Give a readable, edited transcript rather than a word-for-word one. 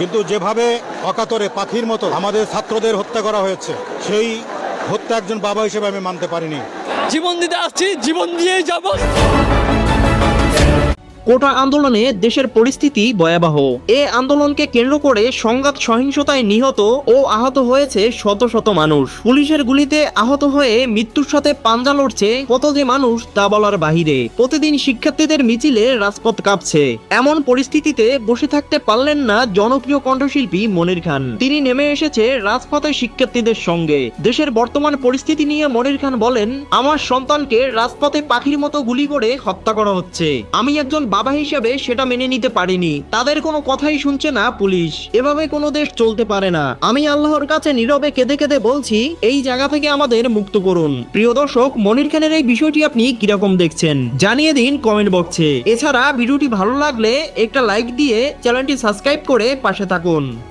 কিন্তু যেভাবে অকাতরে পাখির মতো আমাদের ছাত্রদের হত্যা করা হয়েছে, সেই হত্যা একজন বাবা হিসেবে আমি মানতে পারিনি। জীবন দিতে আসছি, জীবন দিয়েই যাব। কোটা আন্দোলনে দেশের পরিস্থিতি ভয়াবহ। এ আন্দোলনকে কেন্দ্র করে সংঘাত সহিংসতায় নিহত ও আহত হয়েছে শত শত মানুষ। পুলিশের গুলিতে আহত হয়ে মৃত্যুর সাথে পাঞ্জা লড়ছে কত যে মানুষ তা বলার বাহিরে। প্রতিদিন শিক্ষার্থীদের মিছিলে রাজপথ কাঁপছে। এমন পরিস্থিতিতে বসে থাকতে পারলেন না জনপ্রিয় কণ্ঠশিল্পী মনির খান। তিনি নেমে এসেছে রাজপথে শিক্ষার্থীদের সঙ্গে। দেশের বর্তমান পরিস্থিতি নিয়ে মনির খান বলেন, আমার সন্তানকে রাজপথে পাখির মতো গুলি করে হত্যা করা হচ্ছে। আমি একজন বাবা হিসেবে সেটা মেনে নিতে পারিনি। তাদের কোনো কথাই শুনছে না পুলিশ। এভাবে কোনো দেশ চলতে পারে না। আমি আল্লাহর কাছে নীরবে কেঁদে কেঁদে বলছি, এই জায়গা থেকে আমাদের মুক্ত করুন। প্রিয় দর্শক, মনির খানের এই বিষয়টি আপনি কিরকম দেখছেন জানিয়ে দিন কমেন্ট বক্সে। এছাড়া ভিডিওটি ভালো লাগলে একটা লাইক দিয়ে চ্যানেলটি সাবস্ক্রাইব করে পাশে থাকুন।